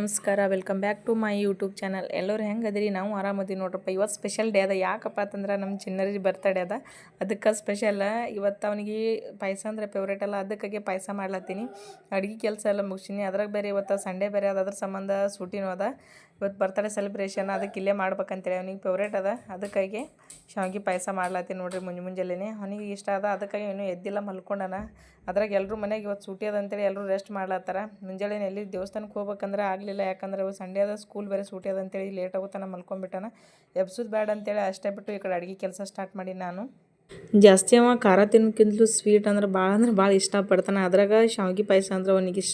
ನಮಸ್ಕಾರ, welcome back to my YouTube channel. ಎಲ್ಲರೂ ಹೆಂಗೆ ಅದೀರಿ? ನಾವು ಆರಾಮದೀವಿ ನೋಡ್ರಪ್ಪ. ಇವತ್ತು ಸ್ಪೆಷಲ್ ಡೇ ಅದ. ಯಾಕಪ್ಪ ಅಂತಂದ್ರೆ ನಮ್ಮ ಚಿನ್ನರಿ ಬರ್ತಡೇ ಅದ, ಅದಕ್ಕೆ ಸ್ಪೆಷಲ್. ಇವತ್ತು ಅವನಿಗೆ ಪಾಯಸ ಅಂದರೆ ಫೇವ್ರೇಟ್ ಅಲ್ಲ, ಅದಕ್ಕಾಗಿ ಪಾಯಸ ಮಾಡ್ಲತ್ತೀನಿ. ಅಡುಗೆ ಕೆಲಸ ಎಲ್ಲ ಮುಗಿಸಿನಿ. ಅದ್ರಾಗ ಬೇರೆ ಇವತ್ತು ಸಂಡೇ ಬೇರೆ ಅದ, ಅದ್ರ ಸಂಬಂಧ ಸೂಟಿನೂ ಅದ. ಇವತ್ತು ಬರ್ತಡೇ ಸೆಲೆಬ್ರೇಷನ್, ಅದಕ್ಕೆ ಇಲ್ಲೇ ಮಾಡ್ಬೇಕಂತೇಳಿ ಅವ್ನಿಗೆ ಫೇವ್ರೇಟ್ ಅದ. ಅದಕ್ಕಾಗಿ ಶಾವಿಗೆ ಪಾಯಸ ಮಾಡ್ಲತ್ತೀನಿ ನೋಡ್ರಿ. ಮುಂಜಾನೆ ಅವನಿಗೆ ಇಷ್ಟ ಅದ, ಅದಕ್ಕಾಗಿ ಇನ್ನೂ ಎದ್ದಿಲ್ಲ, ಮಲ್ಕೊಂಡನ. ಅದ್ರಾಗ ಎಲ್ಲರೂ ಮನೆಗೆ ಇವತ್ತು ಸೂಟಿ ಅದ ಅಂತೇಳಿ ಎಲ್ಲರೂ ರೆಸ್ಟ್ ಮಾಡ್ಲತ್ತಾರ. ಮುಂಜಾನೆ ಎಲ್ಲಿ ದೇವಸ್ಥಾನಕ್ಕೆ ಹೋಗ್ಬೇಕಂದ್ರೆ ಆಗಲಿಲ್ಲ, ಯಾಕಂದ್ರೆ ಸಂಡೇ ಅದ, ಸ್ಕೂಲ್ ಬೇರೆ ಸೂಟಿ ಅದ ಅಂತೇಳಿ ಲೇಟ್ ಆಗುತ್ತಾನ, ಮಲ್ಕೊಂಡ್ಬಿಟ್ಟಾನ. ಎಬ್ಸೋದು ಬೇಡ ಅಂತೇಳಿ ಅಷ್ಟೇ ಬಿಟ್ಟು ಈ ಕಡೆ ಅಡುಗೆ ಕೆಲಸ ಸ್ಟಾರ್ಟ್ ಮಾಡಿ ನಾನು. ಜಾಸ್ತಿ ಅವ ಖಾರ ತಿನ್ನೋಕ್ಕಿಂತಲೂ ಸ್ವೀಟ್ ಅಂದ್ರೆ ಭಾಳ ಇಷ್ಟಪಡ್ತಾನೆ. ಅದ್ರಾಗ ಶಾವಿಗೆ ಪಾಯಸ ಅಂದ್ರೆ ಅವನಿಗೆ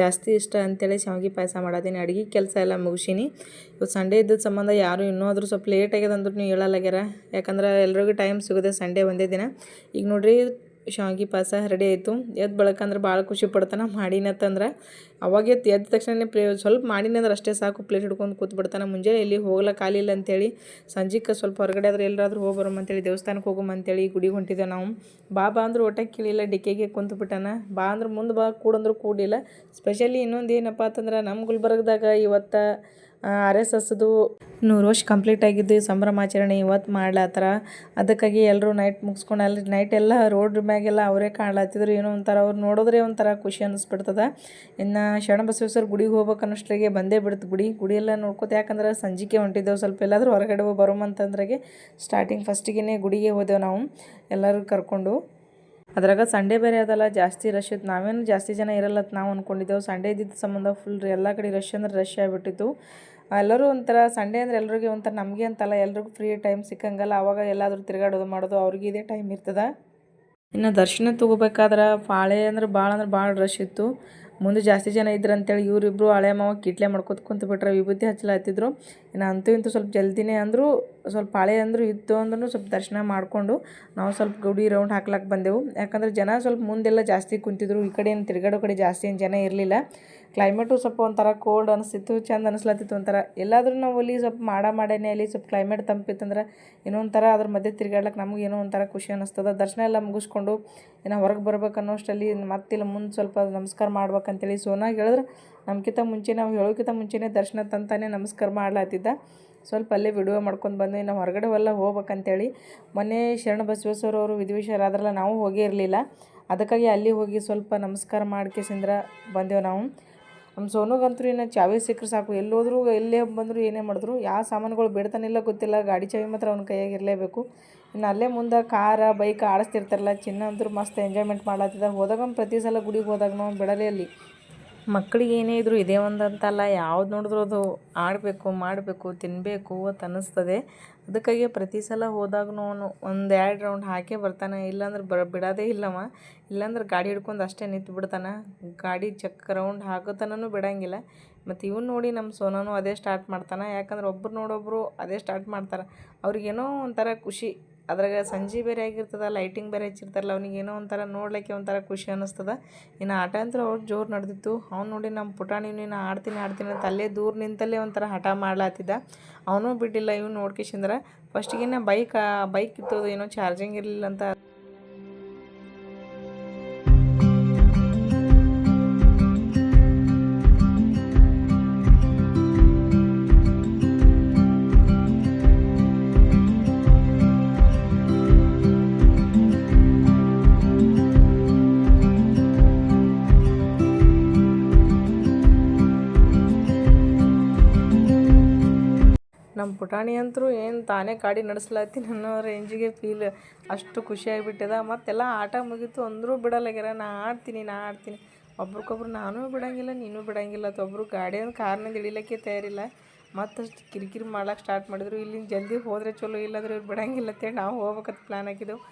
ಜಾಸ್ತಿ ಇಷ್ಟ ಅಂತೇಳಿ ಶಾವಿಗೆ ಪಾಯಸ ಮಾಡತ್ತೀನಿ. ಅಡುಗೆ ಕೆಲಸ ಎಲ್ಲ ಮುಗಿಸೀನಿ. ಇವತ್ತು ಸಂಡೇ ಇದ್ದ ಸಂಬಂಧ ಯಾರು ಇನ್ನೂ ಆದರೂ ಸ್ವಲ್ಪ ಲೇಟ್ ಆಗ್ಯದ ಅಂದ್ರೂ ಹೇಳಲ್ಲಾಗ್ಯಾರ, ಯಾಕಂದ್ರೆ ಎಲ್ರಿಗೂ ಟೈಮ್ ಸಿಗೋದೆ ಸಂಡೇ ಒಂದೇ ದಿನ. ಈಗ ನೋಡ್ರಿ ಶಾವಿಗೆ ಪಾಯಸ ರೆಡಿ ಆಯಿತು. ಎದ್ದು ಬಳಕಂದ್ರೆ ಭಾಳ ಖುಷಿ ಪಡ್ತಾನೆ. ಮಾಡಿನತ್ತಂದ್ರೆ ಅವಾಗೆ ಎದ್ದ ತಕ್ಷಣ ಸ್ವಲ್ಪ ಮಾಡಿನಂದ್ರೆ ಅಷ್ಟೇ ಸಾಕು, ಪ್ಲೇಟ್ ಹಿಡ್ಕೊಂಡು ಕೂತ್ಬಿಡ್ತಾನೆ. ಮುಂಜಾನೆ ಎಲ್ಲಿ ಹೋಗ್ಲಿಕ್ಕೆ ಕಾಲಿಲ್ಲ ಅಂತೇಳಿ ಸಂಜೆಗೆ ಸ್ವಲ್ಪ ಹೊರಗಡೆ ಆದ್ರೆ ಎಲ್ಲಾದ್ರೂ ಹೋಗಿ ಬರೋಮಂತೇಳಿ ದೇವಸ್ಥಾನಕ್ಕೆ ಹೋಗೋಮಂತೇಳಿ ಗುಡಿಗೆ ಹೊಂಟಿದ್ದೇವೆ ನಾವು. ಬಾ ಅಂದ್ರೆ ಊಟ ಕೇಳಿಲ್ಲ, ಡಿಕ್ಕೆಗೆ ಕುಂತ್ಬಿಟ್ಟಾನ. ಬಾ ಅಂದ್ರೆ ಮುಂದೆ ಬಾ, ಕೂಡಂದ್ರೂ ಕೂಡಿಲ್ಲ. ಸ್ಪೆಷಲಿ ಇನ್ನೊಂದು ಏನಪ್ಪ ಅಂತಂದ್ರೆ ನಮ್ಮ ಗುಲ್ಬರ್ಗದಾಗ ಇವತ್ತು RSSದು 100 ವರ್ಷ ಕಂಪ್ಲೀಟ್ ಆಗಿದ್ದು ಸಂಭ್ರಮಾಚರಣೆ ಇವತ್ತು ಮಾಡ್ಲತ್ತಾರ. ಅದಕ್ಕಾಗಿ ಎಲ್ಲರೂ ನೈಟ್ ಮುಗಿಸ್ಕೊಂಡು ಅಲ್ಲಿ ನೈಟ್ ಎಲ್ಲ ರೋಡ್ ಮ್ಯಾಗೆಲ್ಲ ಅವರೇ ಕಾಣ್ಲತ್ತಿದ್ರು. ಏನೋ ಒಂಥರ ಅವ್ರು ನೋಡಿದ್ರೆ ಒಂಥರ ಖುಷಿ ಅನ್ನಿಸ್ಬಿಡ್ತದೆ. ಇನ್ನು ಶರಣಬಸವೇಶ್ವರ ಗುಡಿಗೆ ಹೋಗ್ಬೇಕು ಅನ್ನೋಷ್ಟ್ರಿಗೆ ಬಂದೇ ಬಿಡ್ತು ಗುಡಿ ಎಲ್ಲ ನೋಡ್ಕೋತ. ಯಾಕಂದ್ರೆ ಸಂಜೆಗೆ ಹೊಂಟಿದ್ದೆವು, ಸ್ವಲ್ಪ ಎಲ್ಲಾದರೂ ಹೊರಗಡೆ ಬರೋಮಂತಂದ್ರಾಗೆ ಸ್ಟಾರ್ಟಿಂಗ್ ಫಸ್ಟಿಗೆ ಗುಡಿಗೆ ಹೋದೆವು ನಾವು ಎಲ್ಲರೂ ಕರ್ಕೊಂಡು. ಅದ್ರಾಗ ಸಂಡೇ ಬೇರೆ ಅದಲ್ಲ, ಜಾಸ್ತಿ ರಶ್ ಇತ್ತು. ನಾವೇನು ಜಾಸ್ತಿ ಜನ ಇರಲ್ಲತ್ ನಾವು ಅಂದ್ಕೊಂಡಿದ್ದೆವು. ಸಂಡೇ ಇದ್ದಿದ್ದ ಸಂಬಂಧ ಫುಲ್ ಎಲ್ಲ ಕಡೆ ರಶ್ ಅಂದ್ರೆ ರಶ್ ಆಗಿಬಿಟ್ಟಿತ್ತು. ಎಲ್ಲರೂ ಒಂಥರ ಸಂಡೇ ಅಂದ್ರೆ ಎಲ್ರಿಗೂ ಒಂಥರ, ನಮಗೆ ಅಂತಲ್ಲ ಎಲ್ರಿಗೂ ಫ್ರೀ ಟೈಮ್ ಸಿಕ್ಕಂಗಲ್ಲ, ಅವಾಗ ಎಲ್ಲಾದರೂ ತಿರುಗಾಡೋದು ಮಾಡೋದು ಅವ್ರಿಗೆ ಇದೇ ಟೈಮ್ ಇರ್ತದೆ. ಇನ್ನು ದರ್ಶನ ತೊಗೋಬೇಕಾದ್ರೆ ಪಾಳೆ ಅಂದ್ರೆ ಭಾಳ ರಶ್ ಇತ್ತು. ಮುಂದೆ ಜಾಸ್ತಿ ಜನ ಇದ್ರು ಅಂತೇಳಿ ಇವರಿಬ್ಬರು ಹಳೆ ಮಾವ ಕಿಟ್ಲೆ ಮಾಡ್ಕೊತ ಕುಂತ್ಬಿಟ್ರೆ, ವಿಭೂತಿ ಹಚ್ಚಲಾತಿದ್ರು. ಇನ್ನು ಅಂತೂ ಸ್ವಲ್ಪ ಜಲ್ದಿನೇ ಅಂದರು, ಸ್ವಲ್ಪ ಪಾಳೆ ಅಂದರು ಇತ್ತು ಅಂದ್ರೂ ಸ್ವಲ್ಪ ದರ್ಶನ ಮಾಡಿಕೊಂಡು ನಾವು ಸ್ವಲ್ಪ ಗುಡಿ ರೌಂಡ್ ಹಾಕ್ಲಾಕ್ಕೆ ಬಂದೆವು. ಯಾಕಂದ್ರೆ ಜನ ಸ್ವಲ್ಪ ಮುಂದೆಲ್ಲ ಜಾಸ್ತಿ ಕುಂತಿದ್ರು, ಈ ಕಡೆ ಏನು ತಿರುಗಾಡೋ ಕಡೆ ಜಾಸ್ತಿ ಏನು ಜನ ಇರಲಿಲ್ಲ. ಕ್ಲೈಮೇಟು ಸ್ವಲ್ಪ ಒಂಥರ ಕೋಲ್ಡ್ ಅನಿಸ್ತಿತ್ತು, ಚೆಂದ ಅನಿಸ್ಲತ್ತಿತ್ತು ಒಂಥರ. ಎಲ್ಲಾದರೂ ನಾವು ಅಲ್ಲಿ ಸ್ವಲ್ಪ ಮಾಡೇನೆ ಅಲ್ಲಿ ಸ್ವಲ್ಪ ಕ್ಲೈಮೇಟ್ ತಂಪಿತ್ತಂದ್ರೆ ಏನೋ ಒಂಥರ ಅದ್ರ ಮಧ್ಯೆ ತಿರುಗಾಡ್ಲಿಕ್ಕೆ ನಮ್ಗೆ ಏನೋ ಒಂಥರ ಖುಷಿ ಅನ್ನಿಸ್ತದೆ. ದರ್ಶನ ಎಲ್ಲ ಮುಗಿಸ್ಕೊಂಡು ಇನ್ನು ಹೊರಗೆ ಬರ್ಬೇಕು ಅನ್ನೋಷ್ಟರಲ್ಲಿ ಮತ್ತಿಲ್ಲ ಮುಂದೆ ಸ್ವಲ್ಪ ನಮಸ್ಕಾರ ಮಾಡ್ಬೇಕಂತೇಳಿ ಸೋನಾಗ ಹೇಳಿದ್ರೆ ನಮ್ಗಿಂತ ಮುಂಚೆ, ನಾವು ಹೇಳೋಕ್ಕಿಂತ ಮುಂಚೆನೇ ದರ್ಶನ ತಂತಾನೆ ನಮಸ್ಕಾರ ಮಾಡ್ಲಾತಿದ್ದ. ಸ್ವಲ್ಪ ಅಲ್ಲೇ ವಿಡಿಯೋ ಮಾಡ್ಕೊಂಡು ಬಂದು ಇನ್ನು ಹೊರಗಡೆ ಎಲ್ಲ ಹೋಗ್ಬೇಕಂತೇಳಿ. ಮೊನ್ನೆ ಶರಣ ಬಸವೇಶ್ವರವರು ವಿಧಿವೇಶ್ವರ ನಾವು ಹೋಗೇ ಇರಲಿಲ್ಲ, ಅದಕ್ಕಾಗಿ ಅಲ್ಲಿ ಹೋಗಿ ಸ್ವಲ್ಪ ನಮಸ್ಕಾರ ಮಾಡ್ಕೇಸಿಂದ್ರ ಬಂದೆವು ನಾವು. ನಮ್ಮ ಸೋನುಗಂತೂ ಇನ್ನು ಚಾವಿ ಸಿಕ್ಕರೆ ಸಾಕು, ಎಲ್ಲೋದ್ರು ಎಲ್ಲೇ ಬಂದರು ಏನೇ ಮಾಡಿದ್ರು ಯಾವ ಸಾಮಾನುಗಳು ಬಿಡ್ತಾನಿಲ್ಲ ಗೊತ್ತಿಲ್ಲ, ಗಾಡಿ ಚಾವಿ ಮಾತ್ರ ಅವ್ನ ಕೈಯಾಗಿರಲೇಬೇಕು. ಇನ್ನು ಅಲ್ಲೇ ಮುಂದೆ ಕಾರ ಬೈಕ್ ಆಡಿಸ್ತಿರ್ತಾರಲ್ಲ, ಚಿನ್ನ ಅಂದರೂ ಮಸ್ತ್ ಎಂಜಾಯ್ಮೆಂಟ್ ಮಾಡ್ಲತ್ತಿದ್ದ. ಹೋದಾಗ ಪ್ರತಿ ಸಲ ಗುಡಿಗೆ ಹೋದಾಗ ನಾವು ಬಿಡಲೇ ಅಲ್ಲಿ. ಮಕ್ಕಳಿಗೆ ಏನೇ ಇದ್ದರೂ ಇದೇ ಒಂದಂತಲ್ಲ, ಯಾವ್ದು ನೋಡಿದ್ರು ಅದು ಮಾಡಬೇಕು ತಿನ್ನಬೇಕು ಅಂತ ಅನ್ನಿಸ್ತದೆ. ಅದಕ್ಕಾಗಿ ಪ್ರತಿ ಸಲ ಹೋದಾಗೂ ಅವನು 1-2 ರೌಂಡ್ ಹಾಕೇ ಬರ್ತಾನೆ, ಇಲ್ಲಾಂದ್ರೆ ಬಿಡೋದೇ ಇಲ್ಲವ. ಇಲ್ಲಾಂದ್ರೆ ಗಾಡಿ ಹಿಡ್ಕೊಂಡು ಅಷ್ಟೇ ನಿಂತು ಬಿಡ್ತಾನೆ, ಗಾಡಿ ರೌಂಡ್ ಹಾಕೋತನೂ ಬಿಡೋಂಗಿಲ್ಲ. ಮತ್ತು ಇವನು ನೋಡಿ ನಮ್ಮ ಸೋನೂ ಅದೇ ಸ್ಟಾರ್ಟ್ ಮಾಡ್ತಾನೆ. ಯಾಕಂದ್ರೆ ಒಬ್ರು ನೋಡೊಬ್ಬರು ಅದೇ ಸ್ಟಾರ್ಟ್ ಮಾಡ್ತಾರೆ. ಅವ್ರಿಗೇನೋ ಒಂಥರ ಖುಷಿ. ಅದ್ರಾಗ ಸಂಜೆ ಬೇರೆ ಆಗಿರ್ತದೆ, ಲೈಟಿಂಗ್ ಬೇರೆ ಹಚ್ಚಿರ್ತಾರಲ್ಲ, ಅವನಿಗೇನೋ ಒಂಥರ ನೋಡ್ಲಿಕ್ಕೆ ಒಂಥರ ಖುಷಿ ಅನ್ನಿಸ್ತದೆ. ಇನ್ನು ಆಟ ಅಂತೂ ಅವ್ರು ಜೋರು ನಡೆದಿತ್ತು. ಅವ್ನು ನೋಡಿ ನಮ್ಮ ಪುಟಾಣಿ ನೀನು ಆಡ್ತೀನಿ ಅಂತ ಅಲ್ಲೇ ದೂರ ನಿಂತಲ್ಲೇ ಒಂಥರ ಹಠ ಮಾಡ್ಲಾತಿದ್ದ. ಅವನು ಬಿಟ್ಟಿಲ್ಲ. ಇವ್ನು ನೋಡ್ಕೇಶಂದ್ರೆ ಫಸ್ಟಿಗೆ ಬೈಕ್ ಇತ್ತು, ಏನೋ ಚಾರ್ಜಿಂಗ್ ಇರಲಿಲ್ಲ ಅಂತ. ನಮ್ಮ ಪುಟಾಣಿ ಅಂತರೂ ಏನು ತಾನೇ ಗಾಡಿ ನಡೆಸ್ಲತ್ತೀನಿ ಅನ್ನೋ ರೇಂಜಿಗೆ ಫೀಲ್, ಅಷ್ಟು ಖುಷಿಯಾಗಿಬಿಟ್ಟಿದ. ಮತ್ತೆಲ್ಲ ಆಟ ಮುಗೀತು ಅಂದರೂ ಬಿಡಲ್ಲಾಗ್ಯಾರ. ನಾ ಆಡ್ತೀನಿ ಒಬ್ರಿಗೊಬ್ರು ನಾನೂ ಬಿಡೋಂಗಿಲ್ಲ ನೀನೂ ಬಿಡೋಂಗಿಲ್ಲ ಅಂತ. ಒಬ್ಬರು ಗಾಡಿ ಅಂದ್ರೆ ಕಾರ್ನಿಂದ ಇಳಿಲಿಕ್ಕೆ ತಯಾರಿಲ್ಲ. ಮತ್ತಷ್ಟು ಕಿರಿಕಿರಿ ಮಾಡ್ಲಿಕ್ಕೆ ಸ್ಟಾರ್ಟ್ ಮಾಡಿದ್ರು. ಇಲ್ಲಿಂದ ಜಲ್ದಿ ಹೋದರೆ ಚಲೋ, ಇಲ್ಲಾಂದ್ರೆ ಇವ್ರು ಬಿಡೋಂಗಿಲ್ಲ ಅಂತೇಳಿ ನಾವು ಹೋಗ್ಬೇಕಂತ ಪ್ಲ್ಯಾನ್ ಹಾಕಿದ್ದೆವು.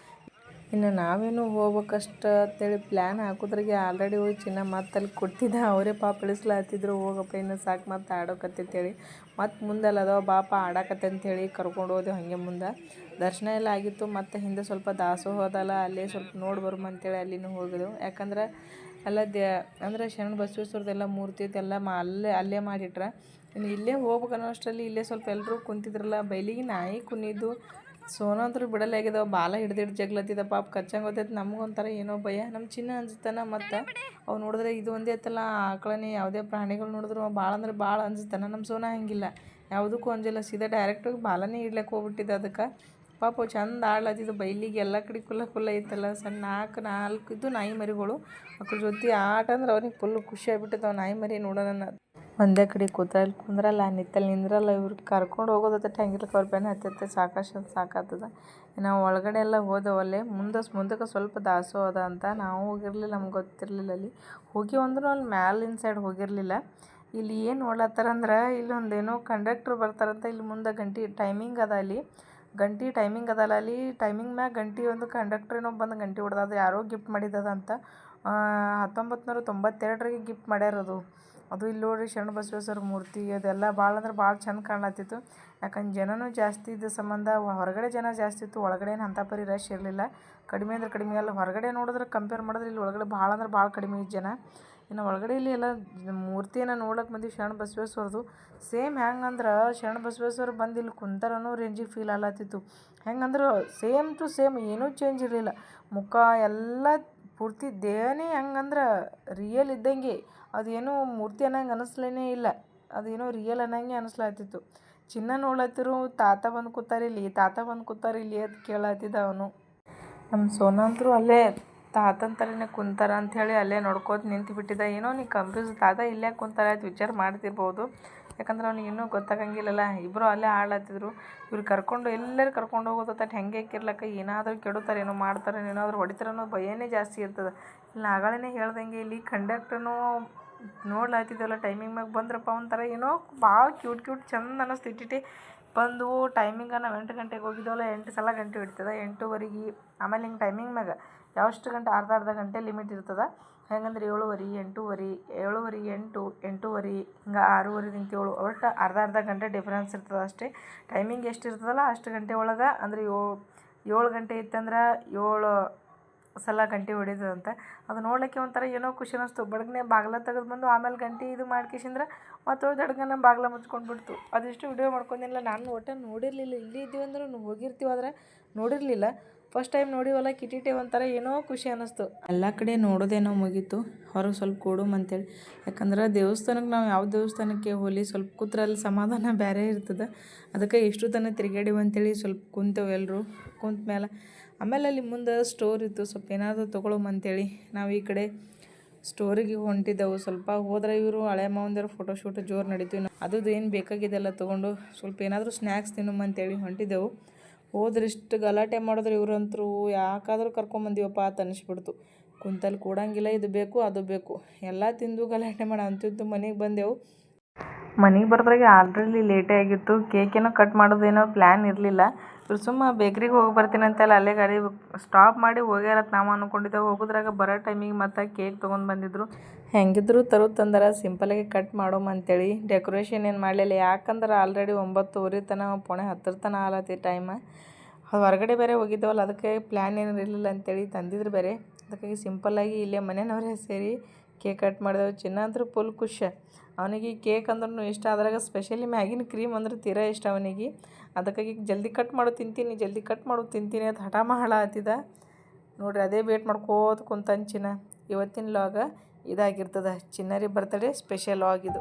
ಇನ್ನು ನಾವೇನು ಹೋಗ್ಬೇಕಷ್ಟು ಅಂತೇಳಿ ಪ್ಲ್ಯಾನ್ ಹಾಕೋದ್ರಿಗೆ ಆಲ್ರೆಡಿ ಹೋಗಿ ಚಿನ್ನ ಮತ್ತೆ ಅಲ್ಲಿ ಕೊಡ್ತಿದ್ದ. ಅವರೇ ಪಾಪ ಇಳಿಸ್ಲಾತಿದ್ರು, ಹೋಗಪ್ಪ ಇನ್ನು ಸಾಕು ಮತ್ತೆ ಆಡೋಕತ್ತೇಳಿ. ಮತ್ತು ಮುಂದೆಲ್ಲ ಅದಾವ ಬಾಪ ಆಡಕತ್ತೆ ಅಂಥೇಳಿ ಕರ್ಕೊಂಡು ಹೋದೆವು. ಹಾಗೆ ಮುಂದೆ ದರ್ಶನ ಎಲ್ಲ ಆಗಿತ್ತು. ಮತ್ತು ಹಿಂದೆ ಸ್ವಲ್ಪ ದಾಸೋಹ ಅದಲ್ಲ, ಅಲ್ಲೇ ಸ್ವಲ್ಪ ನೋಡಿ ಬರುಮಂತೇಳಿ ಅಲ್ಲಿನೂ ಹೋಗಿದೆವು. ಯಾಕಂದ್ರೆ ಅಲ್ಲ ಅಂದರೆ ಶರಣ ಬಸವೇಶ್ವರದೆಲ್ಲ ಮೂರ್ತಿ ಇದೆಲ್ಲ ಅಲ್ಲೇ ಮಾಡಿಟ್ರೆ. ಇನ್ನು ಇಲ್ಲೇ ಹೋಗ್ಬೇಕು ಅನ್ನೋ ಅಷ್ಟರಲ್ಲಿ ಇಲ್ಲೇ ಸ್ವಲ್ಪ ಎಲ್ಲರೂ ಕುಂತಿದ್ರಲ್ಲ, ಬೈಲಿಗೆ ನಾಯಿ ಕುಣಿದು ಸೋನು ಅಂತೂ ಬಿಡಲೇ ಆಗಿದಾವ, ಬಾಲ ಹಿಡ್ದಿಟ್ಟು ಜಗ್ಲತ್ತಿದ ಪಾಪ ಕಚ್ಚಂಗೆ ಗೊತ್ತೈತೆ. ನಮಗೊಂಥರ ಏನೋ ಭಯ. ನಮ್ಮ ಚಿನ್ನ ಅನ್ಸುತ್ತಾನ. ಮತ್ತು ಅವು ನೋಡಿದ್ರೆ ಇದು ಒಂದೇ ಐತಲ್ಲ ಆಕಳನೇ ಯಾವುದೇ ಪ್ರಾಣಿಗಳು ನೋಡಿದ್ರು ಭಾಳ ಅಂದ್ರೆ ಭಾಳ ಅನ್ಸುತ್ತಾನ. ನಮ್ಮ ಸೋನ ಹಂಗಿಲ್ಲ, ಯಾವುದಕ್ಕೂ ಅಂಜಿಲ್ಲ, ಸೀದಾ ಡೈರೆಕ್ಟಾಗಿ ಬಾಲನೇ ಇಡ್ಲಿಕ್ಕೆ ಹೋಗ್ಬಿಟ್ಟಿದ್ದೆ. ಅದಕ್ಕೆ ಪಾಪ ಚಂದ ಆಡ್ಲತ್ತಿದ್ದು ಬೈಲಿಗೆ ಎಲ್ಲ ಕಡೆ ಕುಲ್ಲ ಐತಲ್ಲ. ಸಣ್ಣ ನಾಲ್ಕು ಇದು ನಾಯಿ ಮರಿಗಳು ಮಕ್ಳ ಜೊತೆ ಆಟ ಅಂದ್ರೆ ಅವ್ರಿಗೆ ಫುಲ್ ಖುಷಿ ಆಗ್ಬಿಟ್ಟಿದ್ದಾವೆ. ನಾಯಿ ಮರಿ ನೋಡೋಣ ಒಂದೇ ಕಡೆ ಕುಂದ್ರಲ್ಲ, ನಿತ್ತಲ್ಲಿ ನಿಂದ್ರಲ್ಲ. ಇವ್ರು ಕರ್ಕೊಂಡು ಹೋಗೋದತ್ತ ಹೆಂಗಿರ್ಲಿಕ್ಕೆ ಅವ್ರ ಬೆನ್ನ ಹತ್ತೈತೆ ಸಾಕಾಗ್ತದೆ. ನಾವು ಒಳಗಡೆ ಎಲ್ಲ ಹೋದವಲ್ಲೇ ಮುಂದಕ್ಕೆ ಸ್ವಲ್ಪ ದಾಸೋ ಅದ ಅಂತ ನಾವು ಹೋಗಿರಲಿಲ್ಲ, ನಮ್ಗೆ ಗೊತ್ತಿರಲಿಲ್ಲ. ಅಲ್ಲಿ ಹೋಗಿ ಅಂದ್ರೂ ಅಲ್ಲಿ ಮ್ಯಾಲಿನ ಸೈಡ್ ಹೋಗಿರಲಿಲ್ಲ. ಇಲ್ಲಿ ಏನು ನೋಡ್ಲತ್ತಾರಂದ್ರೆ ಇಲ್ಲೊಂದೇನೋ ಕಂಡಕ್ಟ್ರ್ ಬರ್ತಾರಂತ. ಇಲ್ಲಿ ಮುಂದೆ ಗಂಟೆ ಟೈಮಿಂಗ್ ಅದ, ಅಲ್ಲಿ ಗಂಟೆ ಟೈಮಿಂಗ್ ಅದಲ್ಲ. ಅಲ್ಲಿ ಟೈಮಿಂಗ್ ಮ್ಯಾಗ ಗಂಟೆ ಒಂದು ಕಂಡಕ್ಟ್ರೇನೋ ಬಂದು ಗಂಟೆ ಹೊಡೆದ. ಅದು ಯಾರೋ ಗಿಫ್ಟ್ ಮಾಡಿದ್ದದಂತ. 1992 ಗಿಫ್ಟ್ ಮಾಡ್ಯಾರದು. ಅದು ಇಲ್ಲಿ ನೋಡ್ರಿ ಶರಣ ಬಸವೇಶ್ವರ ಮೂರ್ತಿ ಅದೆಲ್ಲ ಭಾಳ ಅಂದ್ರೆ ಭಾಳ ಚಂದ ಕಾಣತ್ತಿತ್ತು. ಯಾಕಂದ್ರೆ ಜನನೂ ಜಾಸ್ತಿ ಇದ್ದ ಸಂಬಂಧ ಹೊರಗಡೆ ಜನ ಜಾಸ್ತಿ ಇತ್ತು, ಒಳಗಡೆ ಏನು ಅಂಥ ಪರಿ ರಶ್ ಇರಲಿಲ್ಲ. ಕಡಿಮೆ ಅಂದ್ರೆ ಕಡಿಮೆ. ಅಲ್ಲ ಹೊರಗಡೆ ನೋಡಿದ್ರೆ ಕಂಪೇರ್ ಮಾಡಿದ್ರೆ ಇಲ್ಲಿ ಒಳಗಡೆ ಭಾಳ ಅಂದ್ರೆ ಭಾಳ ಕಡಿಮೆ ಇತ್ತು ಜನ. ಇನ್ನು ಒಳಗಡೆ ಇಲ್ಲಿ ಎಲ್ಲ ಮೂರ್ತಿಯನ್ನು ನೋಡ್ಲಿಕ್ಕೆ ಬಂದು ಶರಣ ಬಸವೇಶ್ವರದು ಸೇಮ್ ಹೆಂಗಂದ್ರೆ ಶರಣ ಬಸವೇಶ್ವರ ಬಂದು ಇಲ್ಲಿ ಕುಂತಾರನೋ ರೇಂಜಿಗೆ ಫೀಲ್ ಆಗ್ಲತ್ತಿತ್ತು. ಹೆಂಗಂದ್ರೆ ಸೇಮ್ ಟು ಸೇಮ್, ಏನೂ ಚೇಂಜ್ ಇರಲಿಲ್ಲ. ಮುಖ ಎಲ್ಲ ಪೂರ್ತಿ ದೇಹನೇ ಹೆಂಗಂದ್ರೆ ರಿಯಲ್ ಇದ್ದಂಗೆ, ಅದೇನೋ ಮೂರ್ತಿ ಅನ್ನಂಗೆ ಅನ್ನಿಸ್ಲೇ ಇಲ್ಲ. ಅದೇನೋ ರಿಯಲ್ ಅನ್ನಂಗೆ ಅನ್ನಿಸ್ಲಾತಿತ್ತು. ಚಿನ್ನ ನೋಡ್ಲತ್ತಿರು ತಾತ ಬಂದು ಕೂತಾರಿಲ್ಲಿ ಅದು ಕೇಳತ್ತಿದ್ದ ಅವನು. ನಮ್ಮ ಸೋನ ಅಂತರೂ ಅಲ್ಲೇ ತಾತನ ಥರನೇ ಕುಂತಾರ ಅಂಥೇಳಿ ಅಲ್ಲೇ ನೋಡ್ಕೋತ ನಿಂತು ಬಿಟ್ಟಿದ್ದ. ಏನೋ ನೀ ಕನ್ಫ್ಯೂಸ್, ತಾತ ಇಲ್ಲೇ ಕುಂತಾರ ಅಂತ ವಿಚಾರ ಮಾಡ್ತಿರ್ಬೋದು. ಯಾಕಂದ್ರೆ ಅವ್ನಿಗೆ ಇನ್ನೂ ಗೊತ್ತಾಗಂಗಿಲ್ಲಲ್ಲ. ಇಬ್ಬರು ಅಲ್ಲೇ ಆಡ್ಲತ್ತಿದ್ರು. ಇವ್ರು ಎಲ್ಲರೂ ಕರ್ಕೊಂಡು ಹೋಗೋದತ್ತ ಹೆಂಗೆ ಇರ್ಲಕ್ಕ, ಏನಾದರೂ ಕೆಡುತ್ತಾರೆ, ಏನೋ ಮಾಡ್ತಾರೆ, ಏನಾದರೂ ಹೊಡಿತಾರೆ ಅನ್ನೋ ಭಯನೇ ಜಾಸ್ತಿ ಇರ್ತದೆ. ಇಲ್ಲಿ ಆಗಳೇ ಹೇಳ್ದಂಗೆ ಇಲ್ಲಿ ಕಂಡಕ್ಟರ್ನೂ ನೋಡ್ಲಾತಿದ್ದಲ್ಲ ಟೈಮಿಂಗ್ ಮ್ಯಾಗ ಬಂದ್ರಪ್ಪ ಒಂಥರ ಏನೋ ಭಾಳ ಕ್ಯೂಟ್ ಚಂದ ಅನ್ನಿಸ್ತು. ಇಟ್ಟಿಟ್ಟು ಬಂದು ಟೈಮಿಂಗ ನಾವು 8 ಗಂಟೆಗೆ ಹೋಗಿದ್ದೇವಲ್ಲ, 8 ಸಲ ಗಂಟೆ ಹೊಡಿತದೆ 8:15. ಆಮೇಲೆ ಹಿಂಗೆ ಟೈಮಿಂಗ್ ಮ್ಯಾಗ ಯಾವಷ್ಟು ಗಂಟೆ ಅರ್ಧ ಗಂಟೆ ಲಿಮಿಟ್ ಇರ್ತದೆ. ಹೆಂಗಂದ್ರೆ 7:30, 8:30, 7:30, 8, 8:30, ಹಿಂಗೆ 6:30 7 ಒಟ್ಟು ಅರ್ಧ ಗಂಟೆ ಡಿಫ್ರೆನ್ಸ್ ಇರ್ತದೆ ಅಷ್ಟೇ. ಟೈಮಿಂಗ್ ಎಷ್ಟು ಇರ್ತದಲ್ಲ ಅಷ್ಟು ಗಂಟೆ ಒಳಗೆ ಅಂದ್ರೆ 7 ಗಂಟೆ ಇತ್ತಂದ್ರೆ 7 ಸಲ ಗಂಟೆ ಹೊಡಿತದಂತೆ. ಅದು ನೋಡ್ಲಿಕ್ಕೆ ಒಂಥರ ಏನೋ ಖುಷಿ ಅನ್ನಿಸ್ತು. ಬಡಗನೆ ಬಾಗಿಲ ತೆಗೆದು ಬಂದು ಆಮೇಲೆ ಗಂಟೆ ಇದು ಮಾಡ್ಕೇಶಂದ್ರೆ ಮತ್ತು ದಡ್ಗನ ಬಾಗಿಲ ಮುಚ್ಕೊಂಡು ಬಿಡ್ತು. ಅದಿಷ್ಟು ವಿಡಿಯೋ ಮಾಡ್ಕೊಂಡಿಲ್ಲ. ನಾನು ಒಟ್ಟು ನೋಡಿರಲಿಲ್ಲ. ಇಲ್ಲಿ ಇದ್ದೀವಿ ಅಂದ್ರೆ ಹೋಗಿರ್ತೀವಿ ಆದ್ರೆ ನೋಡಿರಲಿಲ್ಲ. ಫಸ್ಟ್ ಟೈಮ್ ನೋಡಿವಲ್ಲ ಕಿಟಿಟಿ ಒಂಥರ ಏನೋ ಖುಷಿ ಅನ್ನಿಸ್ತು. ಎಲ್ಲ ಕಡೆ ನೋಡೋದೇನೋ ಮುಗೀತು, ಹೊರಗೆ ಸ್ವಲ್ಪ ಕೊಡುಮಂತೇಳಿ. ಯಾಕಂದ್ರೆ ದೇವಸ್ಥಾನಕ್ಕೆ ನಾವು ಯಾವ ದೇವಸ್ಥಾನಕ್ಕೆ ಹೋಗಲಿ ಸ್ವಲ್ಪ ಕೂತ್ರಲ್ಲಿ ಸಮಾಧಾನ ಬೇರೆ ಇರ್ತದೆ. ಅದಕ್ಕೆ ಎಷ್ಟು ತನಕ ತಿರುಗಾಡಿವು ಅಂತೇಳಿ ಸ್ವಲ್ಪ ಕುಂತೇವೆ ಎಲ್ಲರೂ. ಕುಂತ ಮೇಲೆ ಆಮೇಲೆ ಅಲ್ಲಿ ಮುಂದೆ ಸ್ಟೋರ್ ಇತ್ತು, ಸ್ವಲ್ಪ ಏನಾದರೂ ತೊಗೊಳುಮಂತೇಳಿ ನಾವು ಈ ಕಡೆ ಸ್ಟೋರಿಗೆ ಹೊಂಟಿದ್ದೆವು. ಸ್ವಲ್ಪ ಹೋದ್ರೆ ಇವರು ಹಳೆ ಮಾವಂದಿರು ಫೋಟೋಶೂಟ್ ಜೋರು ನಡೀತೀವಿ. ಅದು ಏನು ಬೇಕಾಗಿದೆಲ್ಲ ತೊಗೊಂಡು ಸ್ವಲ್ಪ ಏನಾದರೂ ಸ್ನ್ಯಾಕ್ಸ್ ತಿನ್ನುಮಂತೇಳಿ ಹೊಂಟಿದ್ದೆವು. ಹೋದ್ರೆ ಇಷ್ಟು ಗಲಾಟೆ ಮಾಡಿದ್ರು ಇವ್ರಂತರೂ, ಯಾಕಾದರೂ ಕರ್ಕೊಂಬಂದಿವಪ್ಪ ಅಂತ ಅನಿಸ್ಬಿಡ್ತು. ಕುಂತಲ್ಲಿ ಕೂಡಂಗಿಲ್ಲ, ಇದು ಬೇಕು ಅದು ಬೇಕು ಎಲ್ಲ ತಿಂದು ಗಲಾಟೆ ಮಾಡಿ ಅಂತಿದ್ದು ಮನೆಗೆ ಬಂದೆವು. ಮನೆಗೆ ಬರ್ದ್ರಾಗ ಆಲ್ರೆಡಿ ಲೇಟೇ ಆಗಿತ್ತು. ಕೇಕೇನೋ ಕಟ್ ಮಾಡೋದೇನೋ ಪ್ಲ್ಯಾನ್ ಇರಲಿಲ್ಲ. ಇವ್ರು ಸುಮ್ಮ ಬೇಕ್ರಿಗೆ ಹೋಗಿ ಬರ್ತೀನಿ ಅಂತೆಲ್ಲ ಅಲ್ಲೇ ಗಾಡಿ ಸ್ಟಾಪ್ ಮಾಡಿ ಹೋಗ್ಯಾರತ್ ನಾವು ಅಂದ್ಕೊಂಡಿದ್ದೆವು. ಹೋಗೋದ್ರಾಗ ಬರೋ ಟೈಮಿಗೆ ಮತ್ತು ಕೇಕ್ ತೊಗೊಂಡು ಬಂದಿದ್ರು. ಹೆಂಗಿದ್ರು ತಂದರೆ ಸಿಂಪಲಾಗಿ ಕಟ್ ಮಾಡೋಮಂತೇಳಿ ಡೆಕೋರೇಷನ್ ಏನು ಮಾಡಲಿಲ್ಲ. ಯಾಕಂದ್ರೆ ಆಲ್ರೆಡಿ 9:30 ತನಕ 9:10 ತನಕ ಆಲತ್ತಿ ಟೈಮ. ಹೊರಗಡೆ ಬೇರೆ ಹೋಗಿದ್ದೇವಲ್ಲ, ಅದಕ್ಕೆ ಪ್ಲ್ಯಾನ್ ಏನು ಇರಲಿಲ್ಲ ಅಂತೇಳಿ ತಂದಿದ್ರು ಬೇರೆ. ಅದಕ್ಕಾಗಿ ಸಿಂಪಲ್ಲಾಗಿ ಇಲ್ಲೇ ಮನೆಯವ್ರೇ ಸೇರಿ ಕೇಕ್ ಕಟ್ ಮಾಡಿದೆವು. ಚಿನ್ನ ಅಂತೂ ಫುಲ್ ಖುಷಿ. ಅವನಿಗೆ ಕೇಕ್ ಅಂದ್ರೂ ಇಷ್ಟ. ಅದ್ರಾಗ ಸ್ಪೆಷಲಿ ಮ್ಯಾಗಿನ ಕ್ರೀಮ್ ಅಂದ್ರೆ ತೀರಾ ಇಷ್ಟ ಅವನಿಗೆ. ಅದಕ್ಕಾಗಿ ಜಲ್ದಿ ಕಟ್ ಮಾಡು ತಿಂತೀನಿ ಅಂತ ಹಠ ಮಾಡತ್ತಿದ್ದ. ನೋಡ್ರಿ ಅದೇ ವೇಟ್ ಮಾಡ್ಕೋತ ಕುಂತಾನ ಚಿನ್ನ. ಇವತ್ತಿನ ಲಾಗ ಇದಾಗಿರ್ತದೆ, ಚಿನ್ನರಿ ಬರ್ತಡೇ ಸ್ಪೆಷಲ್ ಲಾಗ್ ಇದು.